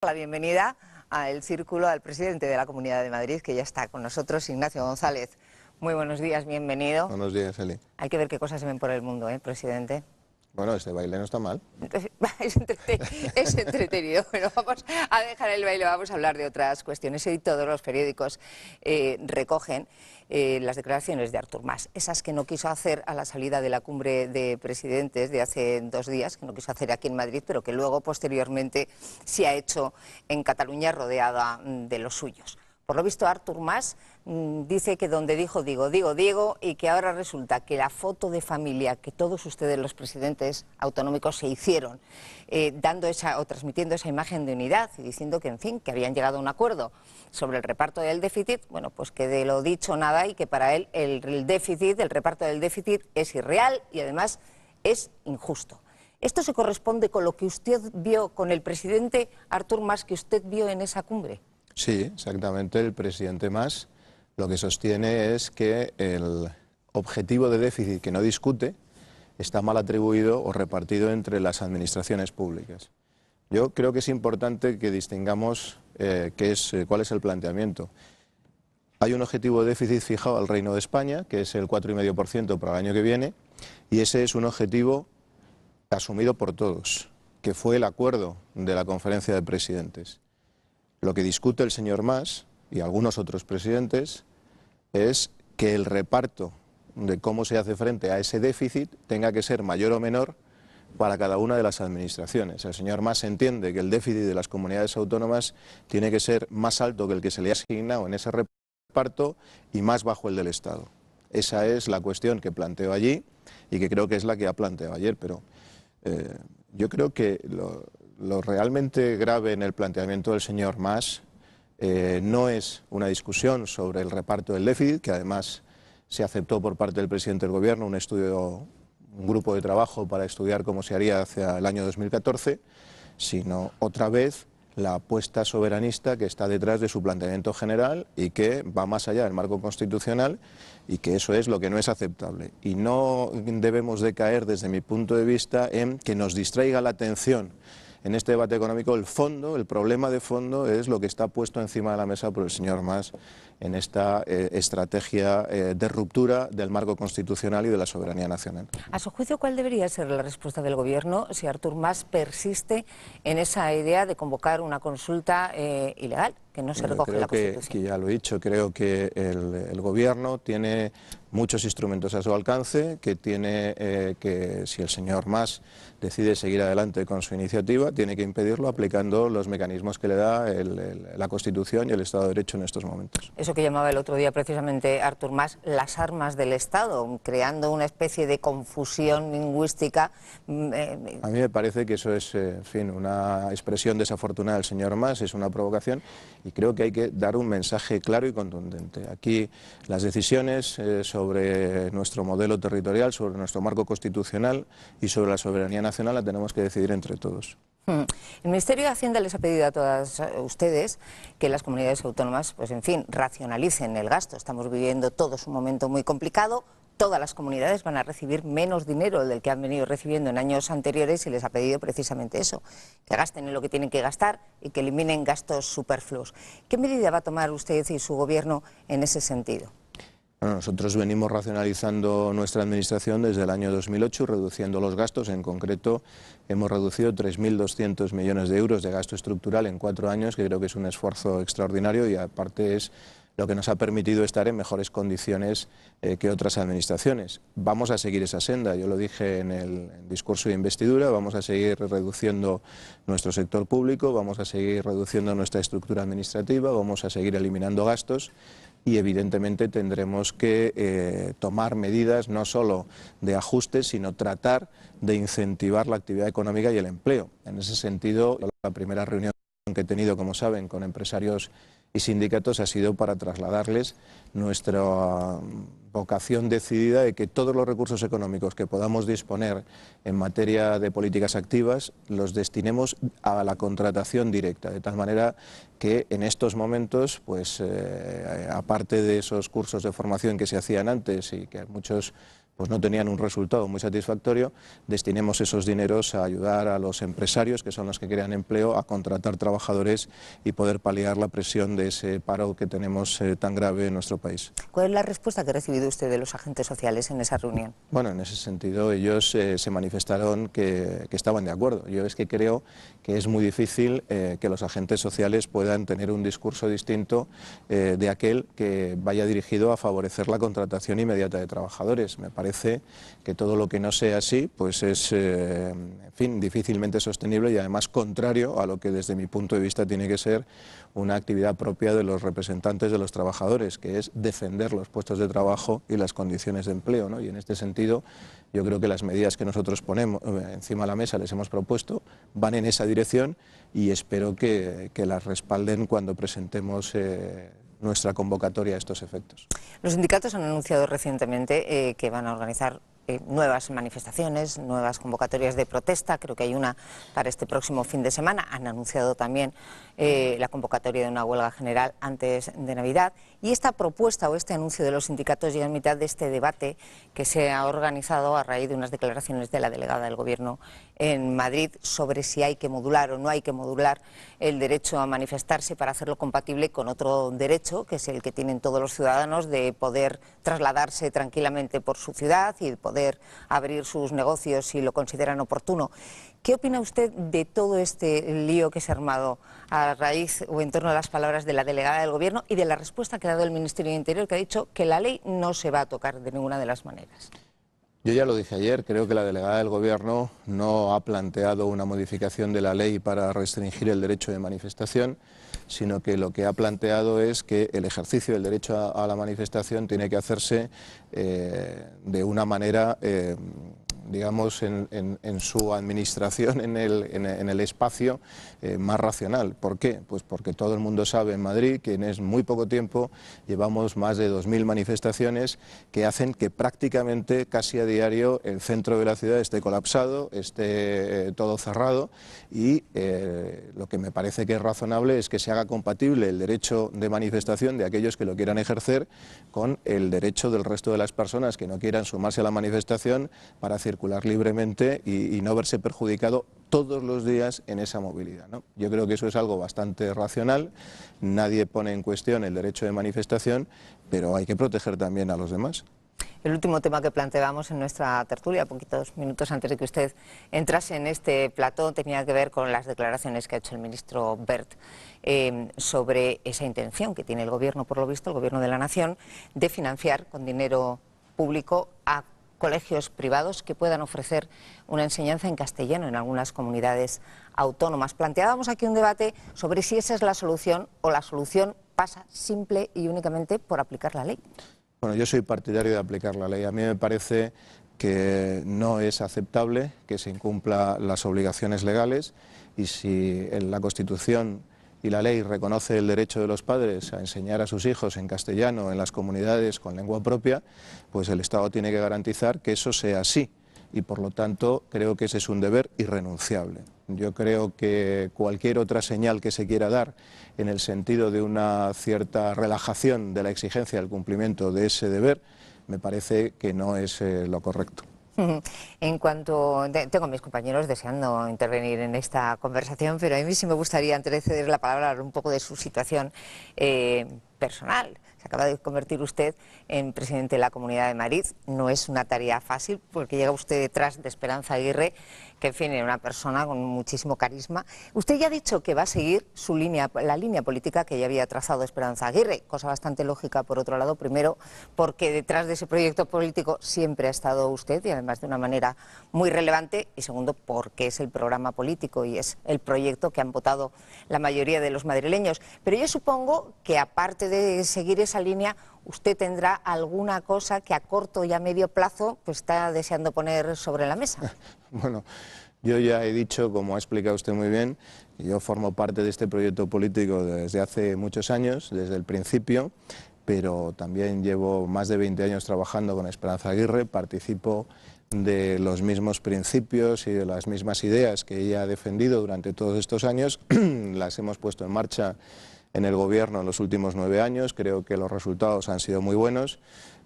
La bienvenida al Círculo al presidente de la Comunidad de Madrid, que ya está con nosotros, Ignacio González. Muy buenos días, bienvenido. Buenos días, Eli. Hay que ver qué cosas se ven por el mundo, presidente. Bueno, este baile no está mal. Es entretenido. Bueno, vamos a dejar el baile, vamos a hablar de otras cuestiones. Y todos los periódicos recogen las declaraciones de Artur Mas, esas que no quiso hacer a la salida de la cumbre de presidentes de hace 2 días, que no quiso hacer aquí en Madrid, pero que luego, posteriormente, se ha hecho en Cataluña rodeada de los suyos. Por lo visto, Artur Mas dice que donde dijo digo, y que ahora resulta que la foto de familia que todos ustedes, los presidentes autonómicos, se hicieron, dando esa o transmitiendo esa imagen de unidad y diciendo que, en fin, que habían llegado a un acuerdo sobre el reparto del déficit, bueno, pues que de lo dicho nada y que para él el déficit, el reparto del déficit es irreal y además es injusto. ¿Esto se corresponde con lo que usted vio, con el presidente Artur Mas que usted vio en esa cumbre? Sí, exactamente. El presidente Mas lo que sostiene es que el objetivo de déficit que no discute está mal atribuido o repartido entre las administraciones públicas. Yo creo que es importante que distingamos cuál es el planteamiento. Hay un objetivo de déficit fijado al Reino de España, que es el 4,5% para el año que viene, y ese es un objetivo asumido por todos, que fue el acuerdo de la Conferencia de Presidentes. Lo que discute el señor Mas y algunos otros presidentes es que el reparto de cómo se hace frente a ese déficit tenga que ser mayor o menor para cada una de las administraciones. El señor Mas entiende que el déficit de las comunidades autónomas tiene que ser más alto que el que se le ha asignado en ese reparto y más bajo el del Estado. Esa es la cuestión que planteó allí y que creo que es la que ha planteado ayer, pero yo creo que lo realmente grave en el planteamiento del señor Mas no es una discusión sobre el reparto del déficit, que además se aceptó por parte del presidente del Gobierno un grupo de trabajo para estudiar cómo se haría hacia el año 2014, sino otra vez la apuesta soberanista que está detrás de su planteamiento general y que va más allá del marco constitucional y que eso es lo que no es aceptable. Y no debemos de caer, desde mi punto de vista, en que nos distraiga la atención en este debate económico. El problema de fondo es lo que está puesto encima de la mesa por el señor Mas en esta estrategia de ruptura del marco constitucional y de la soberanía nacional. A su juicio, ¿cuál debería ser la respuesta del Gobierno si Artur Mas persiste en esa idea de convocar una consulta ilegal, que no se recoge en la Constitución? Creo que ya lo he dicho, creo que el Gobierno tiene muchos instrumentos a su alcance, que si el señor Mas decide seguir adelante con su iniciativa, tiene que impedirlo aplicando los mecanismos que le da la Constitución y el Estado de Derecho en estos momentos. Eso que llamaba el otro día precisamente Artur Mas las armas del Estado, creando una especie de confusión lingüística. A mí me parece que eso es, en fin, una expresión desafortunada del señor Mas, es una provocación y creo que hay que dar un mensaje claro y contundente. Aquí las decisiones sobre nuestro modelo territorial, sobre nuestro marco constitucional y sobre la soberanía nacional la tenemos que decidir entre todos. El Ministerio de Hacienda les ha pedido a todas ustedes que las comunidades autónomas, pues en fin, racionalicen el gasto. Estamos viviendo todos un momento muy complicado. Todas las comunidades van a recibir menos dinero del que han venido recibiendo en años anteriores y les ha pedido precisamente eso, que gasten en lo que tienen que gastar y que eliminen gastos superfluos. ¿Qué medida va a tomar usted y su Gobierno en ese sentido? Bueno, nosotros venimos racionalizando nuestra administración desde el año 2008, reduciendo los gastos. En concreto, hemos reducido 3.200 millones de euros de gasto estructural en 4 años, que creo que es un esfuerzo extraordinario y aparte es lo que nos ha permitido estar en mejores condiciones que otras administraciones. Vamos a seguir esa senda, yo lo dije en el discurso de investidura, vamos a seguir reduciendo nuestro sector público, vamos a seguir reduciendo nuestra estructura administrativa, vamos a seguir eliminando gastos y evidentemente tendremos que tomar medidas no solo de ajustes, sino tratar de incentivar la actividad económica y el empleo. En ese sentido, la primera reunión que he tenido, como saben, con empresarios y sindicatos ha sido para trasladarles nuestra vocación decidida de que todos los recursos económicos que podamos disponer en materia de políticas activas los destinemos a la contratación directa, de tal manera que en estos momentos, pues aparte de esos cursos de formación que se hacían antes y que muchos pues no tenían un resultado muy satisfactorio, destinemos esos dineros a ayudar a los empresarios, que son los que crean empleo, a contratar trabajadores y poder paliar la presión de ese paro que tenemos tan grave en nuestro país. ¿Cuál es la respuesta que ha recibido usted de los agentes sociales en esa reunión? Bueno, en ese sentido ellos se manifestaron que estaban de acuerdo. Yo es que creo que es muy difícil que los agentes sociales puedan tener un discurso distinto de aquel que vaya dirigido a favorecer la contratación inmediata de trabajadores. Me parece que todo lo que no sea así pues es en fin, difícilmente sostenible y además contrario a lo que desde mi punto de vista tiene que ser una actividad propia de los representantes de los trabajadores, que es defender los puestos de trabajo y las condiciones de empleo, ¿no? Y en este sentido yo creo que las medidas que nosotros ponemos encima de la mesa, les hemos propuesto, van en esa dirección y espero que las respalden cuando presentemos nuestra convocatoria a estos efectos. Los sindicatos han anunciado recientemente que van a organizar nuevas manifestaciones, nuevas convocatorias de protesta, creo que hay una para este próximo fin de semana. Han anunciado también la convocatoria de una huelga general antes de Navidad, y esta propuesta o este anuncio de los sindicatos llega en mitad de este debate que se ha organizado a raíz de unas declaraciones de la delegada del Gobierno en Madrid sobre si hay que modular o no hay que modular el derecho a manifestarse para hacerlo compatible con otro derecho, que es el que tienen todos los ciudadanos de poder trasladarse tranquilamente por su ciudad y de poder abrir sus negocios si lo consideran oportuno. ¿Qué opina usted de todo este lío que se ha armado a raíz o en torno a las palabras de la delegada del Gobierno y de la respuesta que ha dado el Ministerio de Interior, que ha dicho que la ley no se va a tocar de ninguna de las maneras? Yo ya lo dije ayer, creo que la delegada del Gobierno no ha planteado una modificación de la ley para restringir el derecho de manifestación, sino que lo que ha planteado es que el ejercicio del derecho a la manifestación tiene que hacerse de una manera digamos, en su administración en el espacio más racional. ¿Por qué? Pues porque todo el mundo sabe en Madrid que en muy poco tiempo llevamos más de 2000 manifestaciones que hacen que prácticamente casi a diario el centro de la ciudad esté colapsado, esté todo cerrado, y lo que me parece que es razonable es que se haga compatible el derecho de manifestación de aquellos que lo quieran ejercer con el derecho del resto de las personas que no quieran sumarse a la manifestación para circular libremente y no verse perjudicado todos los días en esa movilidad, ¿no? Yo creo que eso es algo bastante racional, nadie pone en cuestión el derecho de manifestación, pero hay que proteger también a los demás. El último tema que planteábamos en nuestra tertulia, poquitos minutos antes de que usted entrase en este plató, tenía que ver con las declaraciones que ha hecho el ministro Wert sobre esa intención que tiene el Gobierno, por lo visto, el Gobierno de la Nación, de financiar con dinero público a colegios privados que puedan ofrecer una enseñanza en castellano en algunas comunidades autónomas. Planteábamos aquí un debate sobre si esa es la solución o la solución pasa simple y únicamente por aplicar la ley. Bueno, yo soy partidario de aplicar la ley. A mí me parece que no es aceptable que se incumplan las obligaciones legales, y si en la Constitución y la ley reconoce el derecho de los padres a enseñar a sus hijos en castellano en las comunidades con lengua propia, pues el Estado tiene que garantizar que eso sea así, y por lo tanto creo que ese es un deber irrenunciable. Yo creo que cualquier otra señal que se quiera dar en el sentido de una cierta relajación de la exigencia del cumplimiento de ese deber, me parece que no es lo correcto. En cuanto, tengo a mis compañeros deseando intervenir en esta conversación, pero a mí sí me gustaría, antes de ceder la palabra, hablar un poco de su situación personal. Se acaba de convertir usted en presidente de la Comunidad de Madrid. No es una tarea fácil, porque llega usted detrás de Esperanza Aguirre, que en fin, era una persona con muchísimo carisma. Usted ya ha dicho que va a seguir su línea, la línea política que ya había trazado Esperanza Aguirre, cosa bastante lógica, por otro lado, primero porque detrás de ese proyecto político siempre ha estado usted, y además de una manera muy relevante, y segundo porque es el programa político y es el proyecto que han votado la mayoría de los madrileños. Pero yo supongo que aparte de seguir esa línea, usted tendrá alguna cosa que a corto y a medio plazo pues está deseando poner sobre la mesa. Bueno, yo ya he dicho, como ha explicado usted muy bien, que yo formo parte de este proyecto político desde hace muchos años, desde el principio, pero también llevo más de 20 años trabajando con Esperanza Aguirre, participo de los mismos principios y de las mismas ideas que ella ha defendido durante todos estos años, las hemos puesto en marcha en el Gobierno en los últimos 9 años, creo que los resultados han sido muy buenos.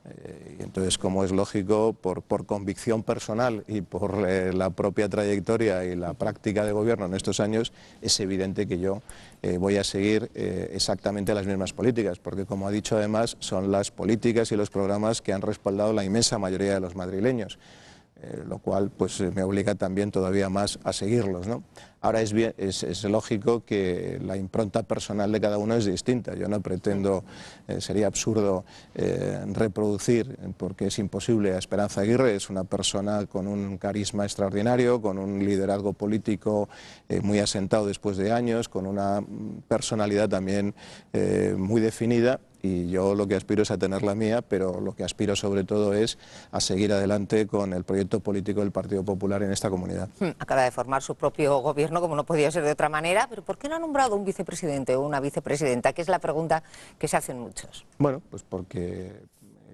Y entonces, como es lógico, por convicción personal y por la propia trayectoria y la práctica de gobierno en estos años, es evidente que yo voy a seguir exactamente las mismas políticas, porque, como ha dicho además, son las políticas y los programas que han respaldado la inmensa mayoría de los madrileños. Lo cual pues me obliga también todavía más a seguirlos, ¿no? Ahora es lógico que la impronta personal de cada uno es distinta. Yo no pretendo, sería absurdo reproducir, porque es imposible, a Esperanza Aguirre. Es una persona con un carisma extraordinario, con un liderazgo político muy asentado después de años, con una personalidad también muy definida. Y yo lo que aspiro es a tener la mía, pero lo que aspiro sobre todo es a seguir adelante con el proyecto político del Partido Popular en esta comunidad. Acaba de formar su propio gobierno, como no podía ser de otra manera, pero ¿por qué no ha nombrado un vicepresidente o una vicepresidenta? Que es la pregunta que se hacen muchos. Bueno, pues porque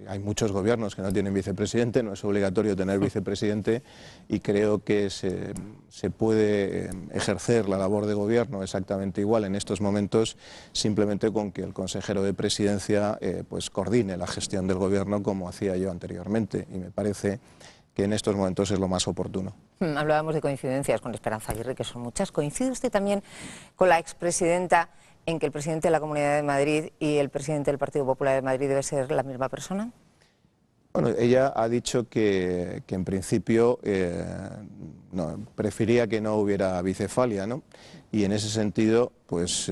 hay muchos gobiernos que no tienen vicepresidente, no es obligatorio tener vicepresidente, y creo que se puede ejercer la labor de gobierno exactamente igual en estos momentos, simplemente con que el consejero de presidencia pues coordine la gestión del gobierno como hacía yo anteriormente, y me parece que en estos momentos es lo más oportuno. Hablábamos de coincidencias con Esperanza Aguirre, que son muchas. ¿Coincide usted también con la expresidenta en que el presidente de la Comunidad de Madrid y el presidente del Partido Popular de Madrid debe ser la misma persona? Bueno, ella ha dicho que en principio prefería que no hubiera bicefalia, ¿no? Y en ese sentido, pues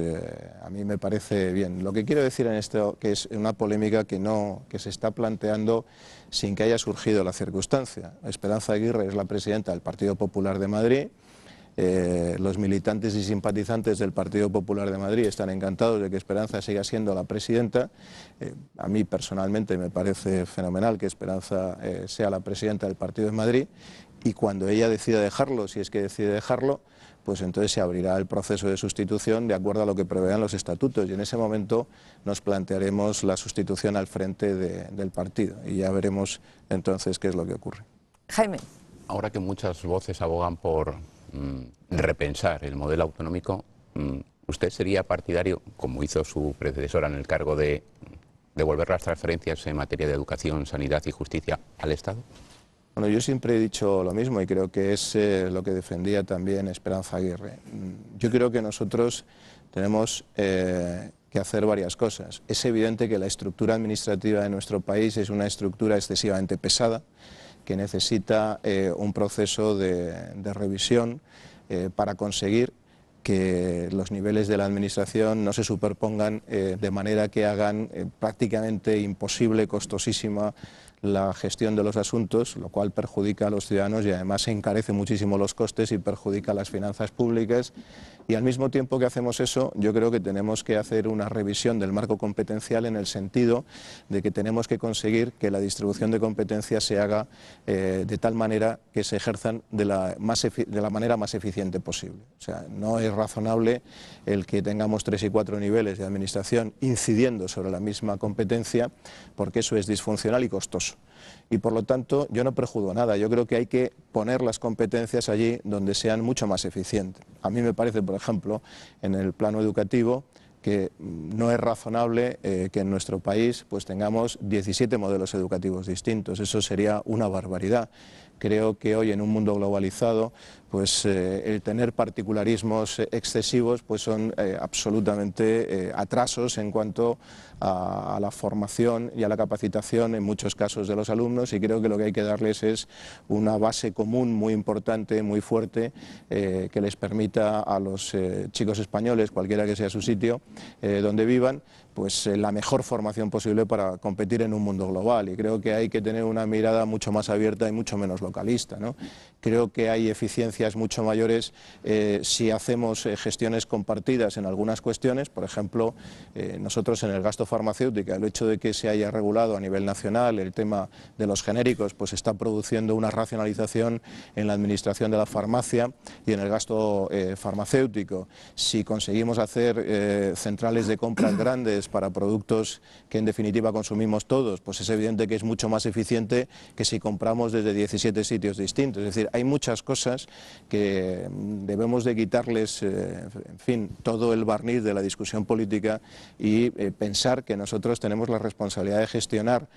a mí me parece bien. Lo que quiero decir en esto, que es una polémica que se está planteando sin que haya surgido la circunstancia. Esperanza Aguirre es la presidenta del Partido Popular de Madrid. Los militantes y simpatizantes del Partido Popular de Madrid están encantados de que Esperanza siga siendo la presidenta. A mí personalmente me parece fenomenal que Esperanza sea la presidenta del Partido de Madrid, y cuando ella decida dejarlo, si es que decide dejarlo, pues entonces se abrirá el proceso de sustitución de acuerdo a lo que prevean los estatutos, y en ese momento nos plantearemos la sustitución al frente del partido y ya veremos entonces qué es lo que ocurre. Jaime. Ahora que muchas voces abogan por repensar el modelo autonómico, ¿usted sería partidario, como hizo su predecesora en el cargo, de devolver las transferencias en materia de educación, sanidad y justicia al Estado? Bueno, yo siempre he dicho lo mismo, y creo que es lo que defendía también Esperanza Aguirre. Yo creo que nosotros tenemos que hacer varias cosas. Es evidente que la estructura administrativa de nuestro país es una estructura excesivamente pesada, que necesita un proceso de revisión para conseguir que los niveles de la administración no se superpongan de manera que hagan prácticamente imposible, costosísima, la gestión de los asuntos, lo cual perjudica a los ciudadanos y además encarece muchísimo los costes y perjudica las finanzas públicas. Y al mismo tiempo que hacemos eso, yo creo que tenemos que hacer una revisión del marco competencial, en el sentido de que tenemos que conseguir que la distribución de competencias se haga de tal manera que se ejerzan de la manera más eficiente posible. O sea, no es razonable el que tengamos 3 y 4 niveles de administración incidiendo sobre la misma competencia, porque eso es disfuncional y costoso. Y por lo tanto yo no prejuzgo nada, yo creo que hay que poner las competencias allí donde sean mucho más eficientes. A mí me parece, por ejemplo, en el plano educativo, que no es razonable que en nuestro país pues tengamos 17 modelos educativos distintos. Eso sería una barbaridad. Creo que hoy, en un mundo globalizado, pues el tener particularismos excesivos pues son absolutamente atrasos en cuanto a la formación y a la capacitación, en muchos casos, de los alumnos, y creo que lo que hay que darles es una base común muy importante, muy fuerte, que les permita a los chicos españoles, cualquiera que sea su sitio donde vivan, pues la mejor formación posible para competir en un mundo global. Y creo que hay que tener una mirada mucho más abierta y mucho menos localista, ¿no? Creo que hay eficiencias mucho mayores si hacemos gestiones compartidas en algunas cuestiones. Por ejemplo, nosotros en el gasto farmacéutico, el hecho de que se haya regulado a nivel nacional el tema de los genéricos, pues está produciendo una racionalización en la administración de la farmacia y en el gasto farmacéutico. Si conseguimos hacer centrales de compras grandes para productos que en definitiva consumimos todos, pues es evidente que es mucho más eficiente que si compramos desde 17 7 sitios distintos. Es decir, hay muchas cosas que debemos de quitarles, en fin, todo el barniz de la discusión política y pensar que nosotros tenemos la responsabilidad de gestionar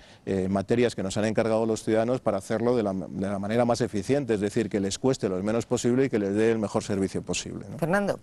materias que nos han encargado los ciudadanos para hacerlo de la manera más eficiente, es decir, que les cueste lo menos posible y que les dé el mejor servicio posible, ¿no? Fernando.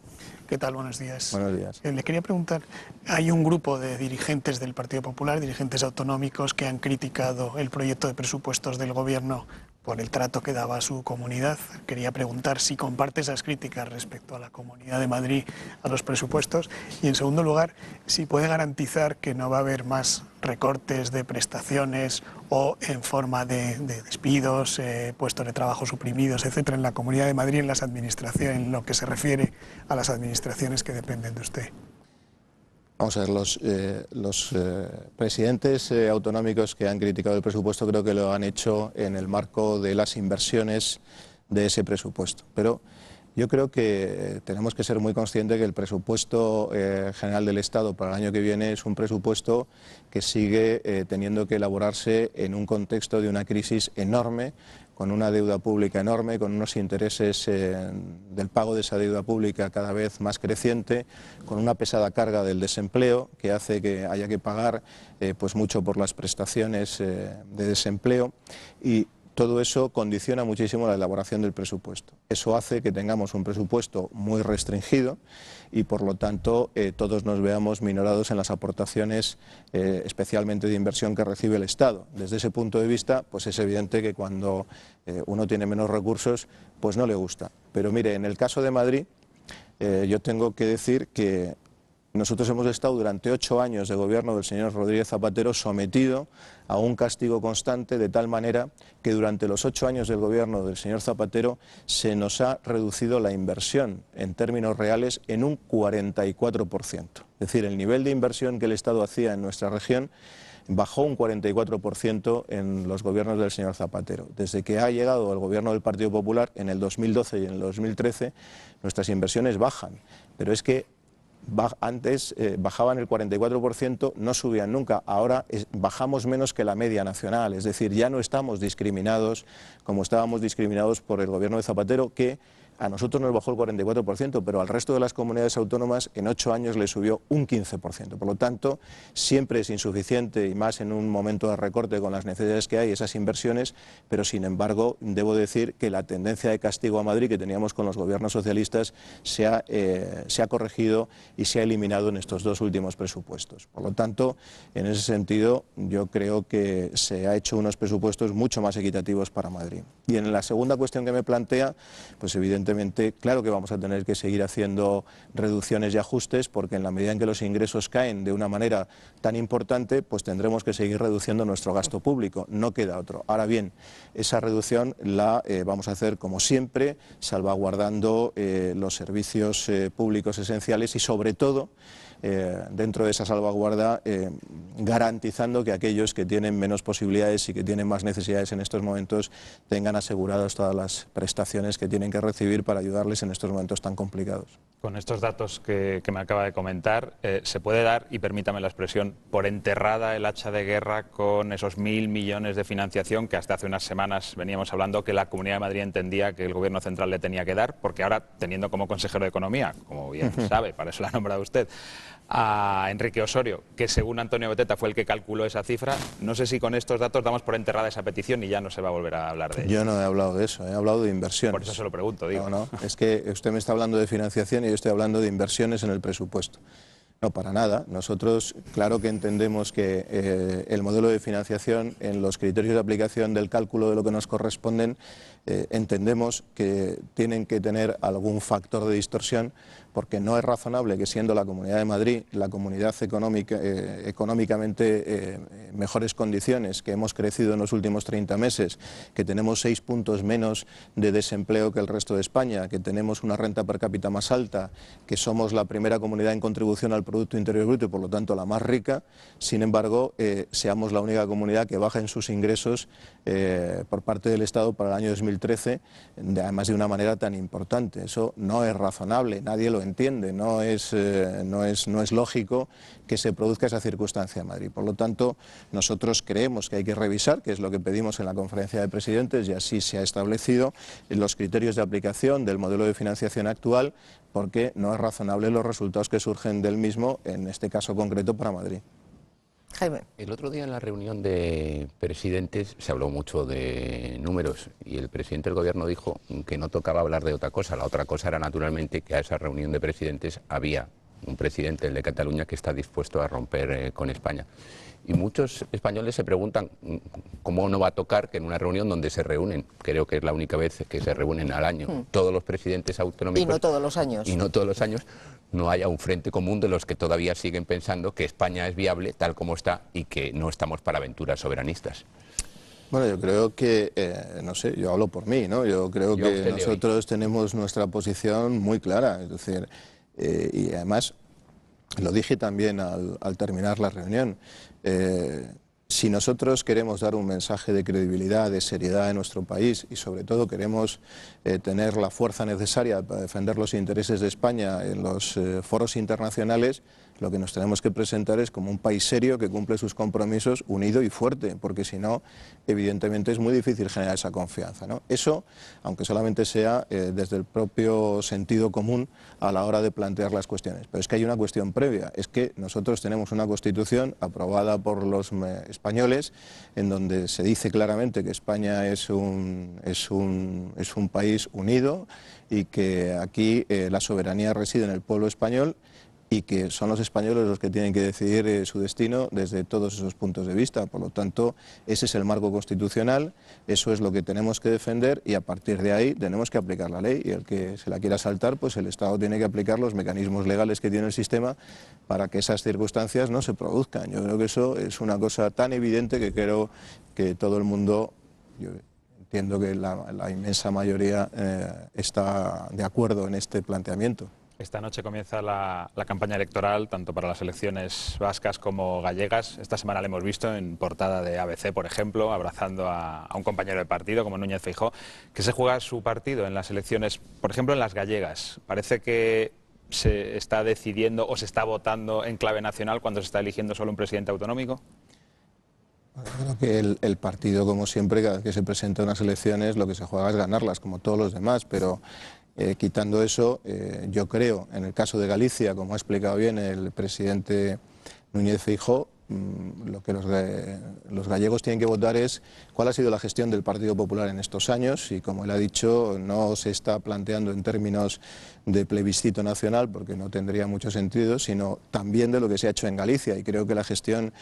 ¿Qué tal? Buenos días. Buenos días. Le quería preguntar, hay un grupo de dirigentes del Partido Popular, dirigentes autonómicos, que han criticado el proyecto de presupuestos del Gobierno por el trato que daba a su comunidad. Quería preguntar si comparte esas críticas respecto a la Comunidad de Madrid, a los presupuestos, y en segundo lugar, si puede garantizar que no va a haber más recortes de prestaciones o en forma de despidos, puestos de trabajo suprimidos, etcétera, en la Comunidad de Madrid, en las administraciones, en lo que se refiere a las administraciones que dependen de usted. Vamos a ver, los presidentes autonómicos que han criticado el presupuesto creo que lo han hecho en el marco de las inversiones de ese presupuesto. Pero yo creo que tenemos que ser muy conscientes que el presupuesto general del Estado para el año que viene es un presupuesto que sigue teniendo que elaborarse en un contexto de una crisis enorme, con una deuda pública enorme, con unos intereses del pago de esa deuda pública cada vez más creciente, con una pesada carga del desempleo que hace que haya que pagar pues mucho por las prestaciones de desempleo, y todo eso condiciona muchísimo la elaboración del presupuesto. Eso hace que tengamos un presupuesto muy restringido y, por lo tanto, todos nos veamos minorados en las aportaciones, especialmente de inversión, que recibe el Estado. Desde ese punto de vista, pues es evidente que cuando uno tiene menos recursos, pues no le gusta. Pero mire, en el caso de Madrid, yo tengo que decir que nosotros hemos estado durante 8 años de gobierno del señor Rodríguez Zapatero sometido a un castigo constante, de tal manera que durante los 8 años del gobierno del señor Zapatero se nos ha reducido la inversión en términos reales en un 44%. Es decir, el nivel de inversión que el Estado hacía en nuestra región bajó un 44% en los gobiernos del señor Zapatero. Desde que ha llegado el gobierno del Partido Popular, en el 2012 y en el 2013, nuestras inversiones bajan. Pero es que antes bajaban el 44%, no subían nunca. Ahora bajamos menos que la media nacional, es decir, ya no estamos discriminados como estábamos discriminados por el gobierno de Zapatero, que a nosotros nos bajó el 44%, pero al resto de las comunidades autónomas en 8 años le subió un 15%. Por lo tanto, siempre es insuficiente, y más en un momento de recorte con las necesidades que hay, esas inversiones, pero sin embargo debo decir que la tendencia de castigo a Madrid que teníamos con los gobiernos socialistas se ha corregido y se ha eliminado en estos 2 últimos presupuestos. Por lo tanto, en ese sentido, yo creo que se ha hecho unos presupuestos mucho más equitativos para Madrid. Y en la segunda cuestión que me plantea, pues evidentemente, claro que vamos a tener que seguir haciendo reducciones y ajustes, porque en la medida en que los ingresos caen de una manera tan importante, pues tendremos que seguir reduciendo nuestro gasto público, no queda otro. Ahora bien, esa reducción la vamos a hacer como siempre, salvaguardando los servicios públicos esenciales y, sobre todo, dentro de esa salvaguarda, garantizando que aquellos que tienen menos posibilidades y que tienen más necesidades en estos momentos tengan aseguradas todas las prestaciones que tienen que recibir para ayudarles en estos momentos tan complicados. Con estos datos que me acaba de comentar, ¿se puede dar, y permítame la expresión, por enterrada el hacha de guerra con esos 1.000 millones de financiación que hasta hace unas semanas veníamos hablando que la Comunidad de Madrid entendía que el Gobierno central le tenía que dar? Porque ahora, teniendo como consejero de Economía, como bien sabe, para eso la ha nombrado usted, a Enrique Osorio, que según Antonio Beteta fue el que calculó esa cifra, no sé si con estos datos damos por enterrada esa petición y ya no se va a volver a hablar de ello. Yo no he hablado de eso, he hablado de inversiones. Por eso se lo pregunto, digo. No, es que usted me está hablando de financiación y yo estoy hablando de inversiones en el presupuesto. No, para nada. Nosotros, claro que entendemos que el modelo de financiación, en los criterios de aplicación del cálculo de lo que nos corresponden, entendemos que tienen que tener algún factor de distorsión, porque no es razonable que, siendo la Comunidad de Madrid la comunidad económicamente mejores condiciones, que hemos crecido en los últimos 30 meses, que tenemos 6 puntos menos de desempleo que el resto de España, que tenemos una renta per cápita más alta, que somos la primera comunidad en contribución al Producto Interior Bruto y, por lo tanto, la más rica, sin embargo, seamos la única comunidad que baja en sus ingresos por parte del Estado para el año 2013, además de una manera tan importante. Eso no es razonable, nadie lo entiende, no es lógico que se produzca esa circunstancia en Madrid. Por lo tanto, nosotros creemos que hay que revisar, que es lo que pedimos en la conferencia de presidentes, y así se ha establecido, los criterios de aplicación del modelo de financiación actual, porque no es razonable los resultados que surgen del mismo, en este caso concreto para Madrid. Jaime. El otro día en la reunión de presidentes se habló mucho de números y el presidente del gobierno dijo que no tocaba hablar de otra cosa. La otra cosa era naturalmente que a esa reunión de presidentes había un presidente, el de Cataluña, que está dispuesto a romper con España. Y muchos españoles se preguntan cómo no va a tocar que en una reunión donde se reúnen, creo que es la única vez que se reúnen al año, todos los presidentes autonómicos. Y no todos los años. Y no todos los años, no haya un frente común de los que todavía siguen pensando que España es viable tal como está y que no estamos para aventuras soberanistas. Bueno, yo creo que, no sé, yo hablo por mí, ¿no? Yo creo que nosotros tenemos nuestra posición muy clara, es decir, y además lo dije también al terminar la reunión. Si nosotros queremos dar un mensaje de credibilidad, de seriedad en nuestro país y sobre todo queremos tener la fuerza necesaria para defender los intereses de España en los foros internacionales, lo que nos tenemos que presentar es como un país serio que cumple sus compromisos, unido y fuerte, porque si no, evidentemente es muy difícil generar esa confianza, ¿no? Eso, aunque solamente sea desde el propio sentido común a la hora de plantear las cuestiones. Pero es que hay una cuestión previa, es que nosotros tenemos una Constitución aprobada por los españoles, en donde se dice claramente que España es un país unido y que aquí la soberanía reside en el pueblo español y que son los españoles los que tienen que decidir su destino desde todos esos puntos de vista. Por lo tanto, ese es el marco constitucional, eso es lo que tenemos que defender y a partir de ahí tenemos que aplicar la ley y el que se la quiera saltar, pues el Estado tiene que aplicar los mecanismos legales que tiene el sistema para que esas circunstancias no se produzcan. Yo creo que eso es una cosa tan evidente que creo que todo el mundo, yo entiendo que la inmensa mayoría está de acuerdo en este planteamiento. Esta noche comienza la campaña electoral, tanto para las elecciones vascas como gallegas. Esta semana la hemos visto en portada de ABC, por ejemplo, abrazando a un compañero de partido como Núñez Feijóo. ¿Qué se juega su partido en las elecciones, por ejemplo, en las gallegas? Parece que se está decidiendo o se está votando en clave nacional cuando se está eligiendo solo un presidente autonómico. Creo que el partido, como siempre, cada vez que se presenta unas elecciones, lo que se juega es ganarlas, como todos los demás, pero quitando eso, yo creo, en el caso de Galicia, como ha explicado bien el presidente Núñez Feijóo, lo que los gallegos tienen que votar es cuál ha sido la gestión del Partido Popular en estos años y, como él ha dicho, no se está planteando en términos de plebiscito nacional, porque no tendría mucho sentido, sino también de lo que se ha hecho en Galicia. Y creo que la gestión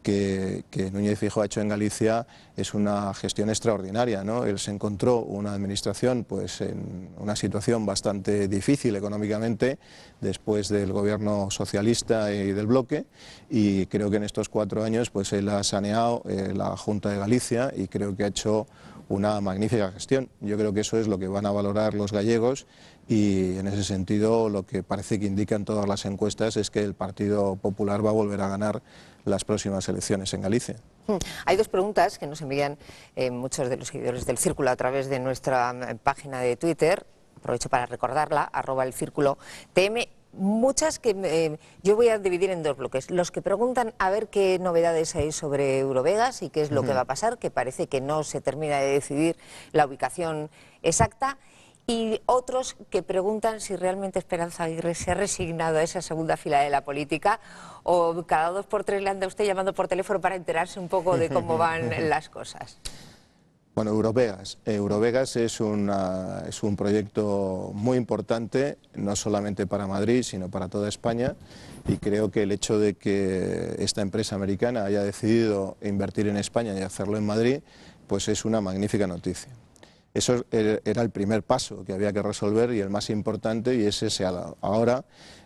que Núñez Feijóo ha hecho en Galicia es una gestión extraordinaria, ¿no? Él se encontró una administración pues en una situación bastante difícil económicamente después del gobierno socialista y del bloque, y creo que en estos 4 años pues él ha saneado la Junta de Galicia y creo que ha hecho una magnífica gestión. Yo creo que eso es lo que van a valorar los gallegos y en ese sentido lo que parece que indican todas las encuestas es que el Partido Popular va a volver a ganar las próximas elecciones en Galicia. Hay 2 preguntas que nos envían muchos de los seguidores del Círculo a través de nuestra página de Twitter. Aprovecho para recordarla, @elcirculotm. Muchas que yo voy a dividir en 2 bloques. Los que preguntan a ver qué novedades hay sobre Eurovegas y qué es lo que va a pasar, que parece que no se termina de decidir la ubicación exacta. Y otros que preguntan si realmente Esperanza Aguirre se ha resignado a esa segunda fila de la política o cada 2 por 3 le anda usted llamando por teléfono para enterarse un poco de cómo van las cosas. Bueno, Eurovegas es un proyecto muy importante, no solamente para Madrid, sino para toda España, y creo que el hecho de que esta empresa americana haya decidido invertir en España y hacerlo en Madrid, pues es una magnífica noticia. Eso era el primer paso que había que resolver y el más importante, y ese se ha dado. Ahora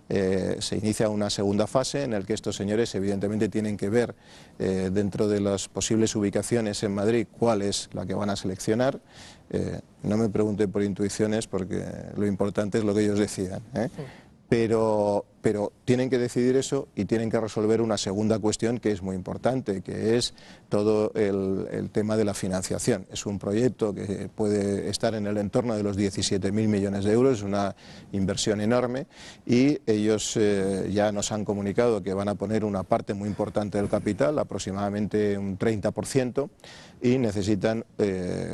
se inicia una segunda fase en la que estos señores evidentemente tienen que ver dentro de las posibles ubicaciones en Madrid cuál es la que van a seleccionar. No me pregunte por intuiciones porque lo importante es lo que ellos decidan, ¿eh? Pero pero tienen que decidir eso y tienen que resolver una segunda cuestión que es muy importante, que es todo el tema de la financiación. Es un proyecto que puede estar en el entorno de los 17.000 millones de euros, es una inversión enorme, y ellos ya nos han comunicado que van a poner una parte muy importante del capital, aproximadamente un 30%, y necesitan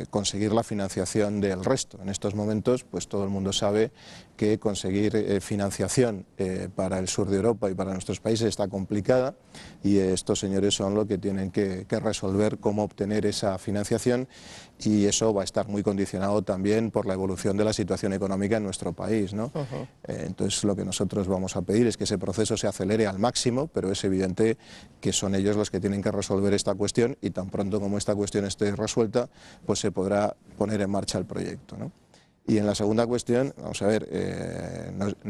conseguir la financiación del resto. En estos momentos, pues todo el mundo sabe que conseguir financiación para el sur de Europa y para nuestros países está complicada, y estos señores son los que tienen que resolver cómo obtener esa financiación, y eso va a estar muy condicionado también por la evolución de la situación económica en nuestro país, ¿no? Entonces lo que nosotros vamos a pedir es que ese proceso se acelere al máximo, pero es evidente que son ellos los que tienen que resolver esta cuestión, y tan pronto como esta cuestión esté resuelta, pues se podrá poner en marcha el proyecto, ¿no? Y en la segunda cuestión, vamos a ver,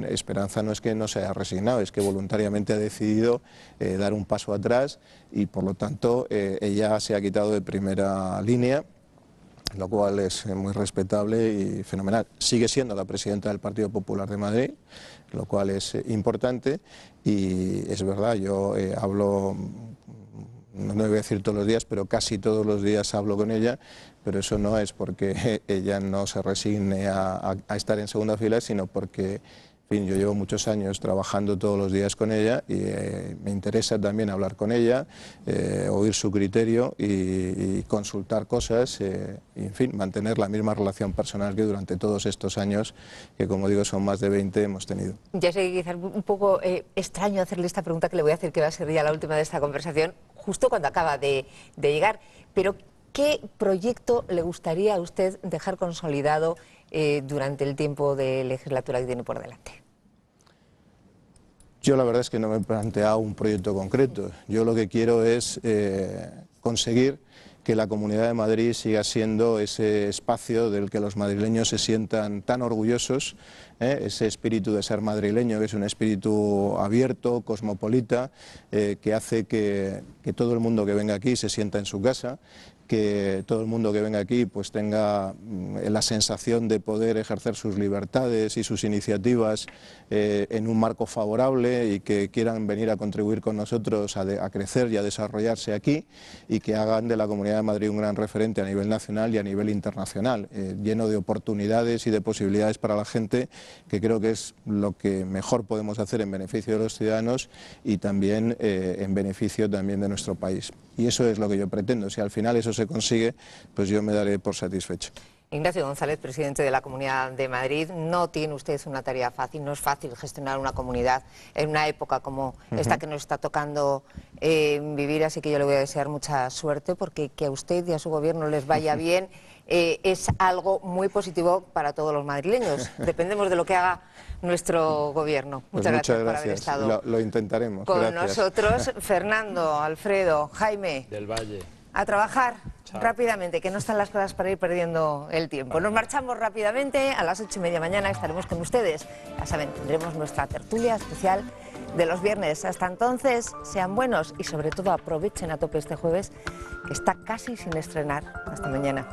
Esperanza no es que no se haya resignado, es que voluntariamente ha decidido dar un paso atrás, y por lo tanto ella se ha quitado de primera línea, lo cual es muy respetable y fenomenal. Sigue siendo la presidenta del Partido Popular de Madrid, lo cual es importante, y es verdad, yo hablo, no voy a decir todos los días, pero casi todos los días hablo con ella, pero eso no es porque ella no se resigne a estar en segunda fila, sino porque, en fin, yo llevo muchos años trabajando todos los días con ella, y me interesa también hablar con ella, oír su criterio y consultar cosas, y, en fin, mantener la misma relación personal que durante todos estos años, que como digo son más de 20, hemos tenido. Ya sé que quizás un poco extraño hacerle esta pregunta que le voy a hacer, que va a ser ya la última de esta conversación, justo cuando acaba de llegar, pero ¿qué proyecto le gustaría a usted dejar consolidado durante el tiempo de legislatura que tiene por delante? Yo la verdad es que no me he planteado un proyecto concreto. Yo lo que quiero es conseguir que la Comunidad de Madrid siga siendo ese espacio del que los madrileños se sientan tan orgullosos, ese espíritu de ser madrileño, que es un espíritu abierto, cosmopolita, que hace que todo el mundo que venga aquí se sienta en su casa, que todo el mundo que venga aquí pues tenga la sensación de poder ejercer sus libertades y sus iniciativas en un marco favorable, y que quieran venir a contribuir con nosotros a crecer y a desarrollarse aquí, y que hagan de la Comunidad de Madrid un gran referente a nivel nacional y a nivel internacional, lleno de oportunidades y de posibilidades para la gente, que creo que es lo que mejor podemos hacer en beneficio de los ciudadanos y también en beneficio también de nuestro país. Y eso es lo que yo pretendo. Si al final eso se consigue, pues yo me daré por satisfecho. Ignacio González, presidente de la Comunidad de Madrid, no tiene usted una tarea fácil, no es fácil gestionar una comunidad en una época como esta que nos está tocando vivir, así que yo le voy a desear mucha suerte, porque que a usted y a su gobierno les vaya bien es algo muy positivo para todos los madrileños. Dependemos de lo que haga nuestro gobierno. Pues muchas gracias por haber estado lo intentaremos. con nosotros. Fernando, Alfredo, Jaime. Del Valle. A trabajar rápidamente, que no están las cosas para ir perdiendo el tiempo. Nos marchamos rápidamente, a las 8:30 mañana estaremos con ustedes. Ya saben, tendremos nuestra tertulia especial de los viernes. Hasta entonces, sean buenos y sobre todo aprovechen a tope este jueves, que está casi sin estrenar. Hasta mañana.